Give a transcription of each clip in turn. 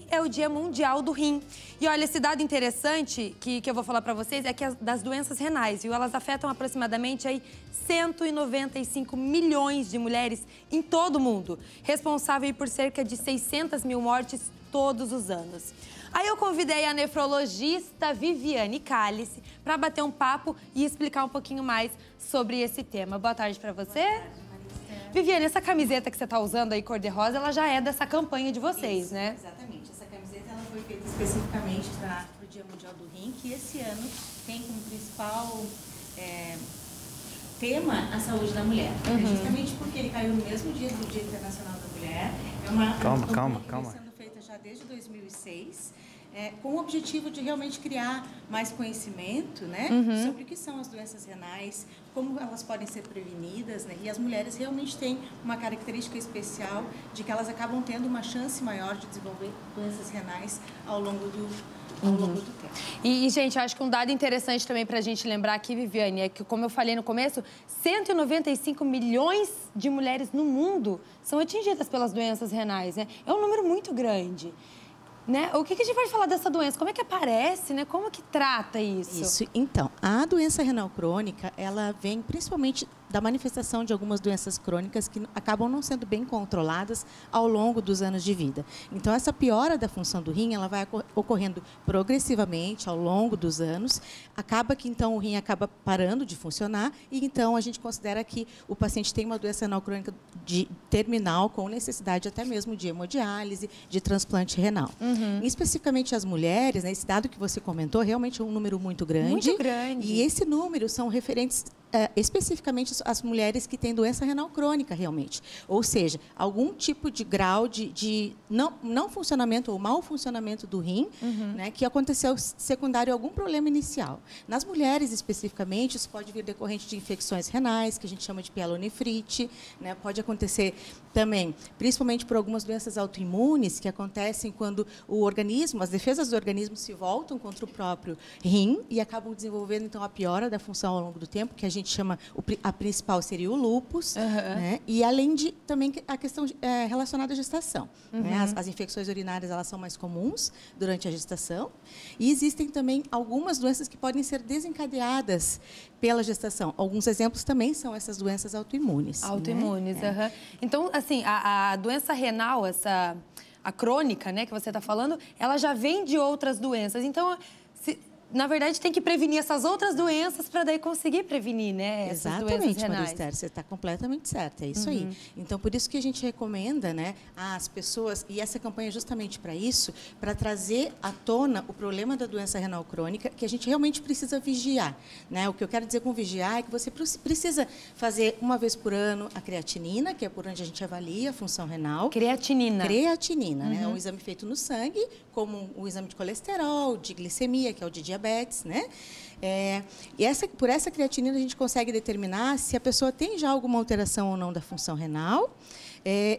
É o Dia Mundial do Rim. E olha, esse dado interessante que eu vou falar para vocês é que das doenças renais, viu? Elas afetam aproximadamente aí 195 milhões de mulheres em todo o mundo, responsável por cerca de 600 mil mortes todos os anos. Aí eu convidei a nefrologista Viviane Cálice para bater um papo e explicar um pouquinho mais sobre esse tema. Boa tarde para você. Boa tarde, Maristela. Viviane, essa camiseta que você está usando aí, cor-de-rosa, ela já é dessa campanha de vocês, Isso, né? Exatamente. Essa camiseta ela foi feita especificamente para o Dia Mundial do Rim, que esse ano tem como principal tema a saúde da mulher. Justamente porque ele caiu no mesmo dia do Dia Internacional da Mulher. É uma campanha que vem sendo feita já desde 2006. Com o objetivo de realmente criar mais conhecimento, né, sobre o que são as doenças renais, como elas podem ser prevenidas, né, e as mulheres realmente têm uma característica especial de que elas acabam tendo uma chance maior de desenvolver doenças renais ao longo do tempo. E, gente, eu acho que um dado interessante também para a gente lembrar aqui, Viviane, é que, como eu falei no começo, 195 milhões de mulheres no mundo são atingidas pelas doenças renais, né? É um número muito grande. Né? O que a gente pode falar dessa doença? Como é que aparece, né? Como que trata isso? Isso. Então, a doença renal crônica, ela vem principalmente da manifestação de algumas doenças crônicas que acabam não sendo bem controladas ao longo dos anos de vida. Então, essa piora da função do rim, ela vai ocorrendo progressivamente ao longo dos anos. Acaba que, então, o rim acaba parando de funcionar e, então, a gente considera que o paciente tem uma doença renal crônica terminal com necessidade até mesmo de hemodiálise, de transplante renal. Especificamente as mulheres, né, esse dado que você comentou, realmente é um número muito grande. Muito grande. E esse número são referentes especificamente às mulheres que têm doença renal crônica, realmente. Ou seja, algum tipo de grau de não funcionamento ou mau funcionamento do rim, né, que aconteceu secundário a algum problema inicial. Nas mulheres, especificamente, isso pode vir decorrente de infecções renais, que a gente chama de pielonefrite, né, pode acontecer também, principalmente por algumas doenças autoimunes, que acontecem quando o organismo, as defesas do organismo se voltam contra o próprio rim e acabam desenvolvendo, então, a piora da função ao longo do tempo, que a gente chama, a principal seria o lúpus, né? E além de também a questão relacionada à gestação. Né? As infecções urinárias, elas são mais comuns durante a gestação e existem também algumas doenças que podem ser desencadeadas pela gestação. Alguns exemplos também são essas doenças autoimunes. Autoimunes, né? Então, assim, a doença renal, a crônica, né, que você está falando, ela já vem de outras doenças. Então, na verdade, tem que prevenir essas outras doenças para daí conseguir prevenir, né, essas doenças renais. Exatamente, Maria Esther, você está completamente certa, é isso aí. Então, por isso que a gente recomenda, né, às pessoas, e essa campanha é justamente para isso, para trazer à tona o problema da doença renal crônica, que a gente realmente precisa vigiar. Né? O que eu quero dizer com vigiar é que você precisa fazer uma vez por ano a creatinina, que é por onde a gente avalia a função renal. Creatinina. Creatinina, né? É um exame feito no sangue, como o exame de colesterol, de glicemia, que é o de diabetes, né? E por essa creatinina a gente consegue determinar se a pessoa tem já alguma alteração ou não da função renal.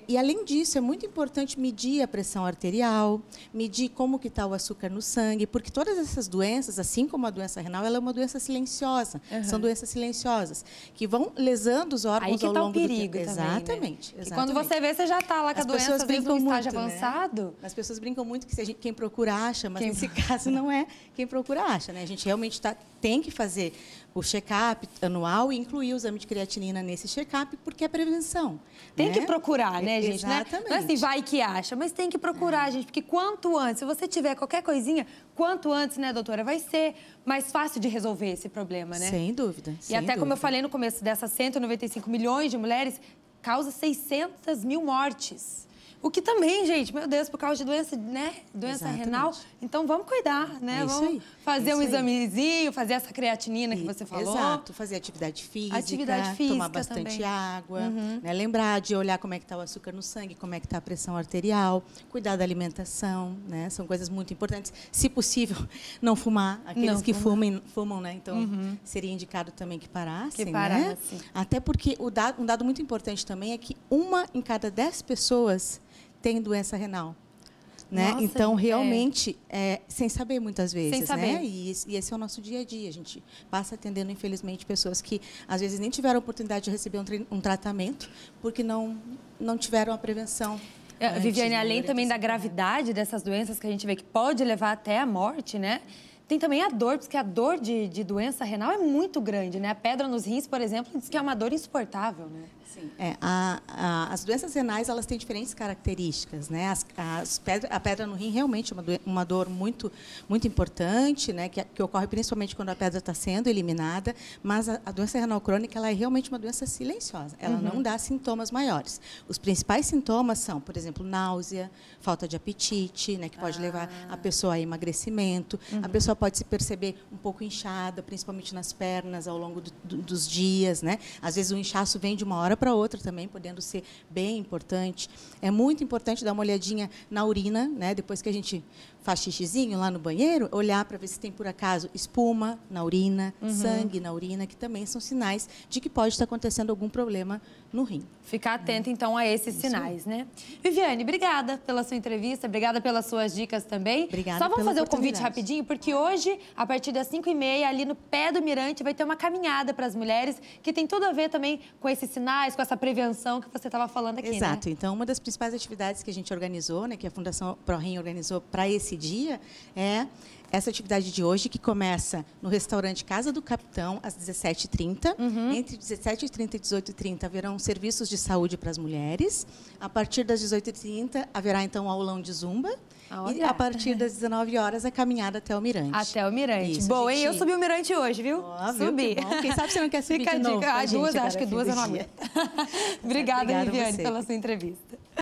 E, além disso, é muito importante medir a pressão arterial, medir como que está o açúcar no sangue, porque todas essas doenças, assim como a doença renal, ela é uma doença silenciosa. São doenças silenciosas, que vão lesando os órgãos ao longo do tempo. Aí que está o perigo também, Exatamente. E quando você vê, você já está lá com a doença, às vezes, no estágio avançado. As pessoas brincam muito que quem procura acha, mas nesse caso não é quem procura acha, né? A gente realmente tem que fazer o check-up anual e incluir o exame de creatinina nesse check-up, porque é prevenção. Tem que procurar, né, gente? Exatamente. Não é assim, vai que acha, mas tem que procurar, gente, porque quanto antes, se você tiver qualquer coisinha, quanto antes, né, doutora, vai ser mais fácil de resolver esse problema, né? Sem dúvida. E até como eu falei no começo, dessas 195 milhões de mulheres, causa 600 mil mortes. O que também, gente, meu Deus, por causa de doença, né? Doença renal. Então, vamos cuidar, né? Vamos fazer um examezinho, fazer essa creatinina que você falou. Exato, fazer atividade física, tomar bastante água, né? Lembrar de olhar como é que está o açúcar no sangue, como é que está a pressão arterial, cuidar da alimentação, né? São coisas muito importantes. Se possível, não fumar. Aqueles que fumam, né? Então, seria indicado também que parassem, né? Até porque um dado muito importante também é que 1 em cada 10 pessoas tem doença renal. Né? Nossa, então, realmente, sem saber muitas vezes. Sem saber. Né? E esse é o nosso dia a dia. A gente passa atendendo, infelizmente, pessoas que, às vezes, nem tiveram a oportunidade de receber um tratamento porque não tiveram a prevenção Viviane, além também da gravidade dessas doenças que a gente vê que pode levar até a morte, né? Tem também a dor, porque a dor de doença renal é muito grande, né? A pedra nos rins, por exemplo, diz que é uma dor insuportável, né? Sim. As doenças renais, elas têm diferentes características, né? A pedra no rim realmente é uma dor muito, muito importante, né? Que ocorre principalmente quando a pedra está sendo eliminada, mas a doença renal crônica, ela é realmente uma doença silenciosa, ela não dá sintomas maiores. Os principais sintomas são, por exemplo, náusea, falta de apetite, né? Que pode levar a pessoa a emagrecimento, a pessoa pode se perceber um pouco inchada, principalmente nas pernas, ao longo dos dias, né? Às vezes o inchaço vem de uma hora para outra também, podendo ser bem importante. É muito importante dar uma olhadinha na urina, né? Depois que a gente faz xixizinho lá no banheiro, olhar para ver se tem, por acaso, espuma na urina, sangue na urina, que também são sinais de que pode estar acontecendo algum problema no rim. Ficar atento, então, a esses sinais, né? Viviane, obrigada pela sua entrevista, obrigada pelas suas dicas também. Obrigada. Só vamos fazer o convite rapidinho, porque hoje, a partir das 5h30, ali no pé do Mirante, vai ter uma caminhada para as mulheres, que tem tudo a ver também com esses sinais, com essa prevenção que você estava falando aqui, Exato. né? Então, uma das principais atividades que a gente organizou, né, que a Fundação ProRim organizou para esse dia, é essa atividade de hoje, que começa no restaurante Casa do Capitão, às 17h30. Entre 17h30 e 18h30, haverão serviços de saúde para as mulheres. A partir das 18h30, haverá, então, um aulão de zumba. E, a partir das 19 horas, a caminhada até o Mirante. Até o Mirante. Isso, Bom, hein? Eu subi o Mirante hoje, viu? Subi. Quem sabe você não quer subir de novo? Acho que duas eu não aguento. Obrigada, Viviane, pela sua entrevista.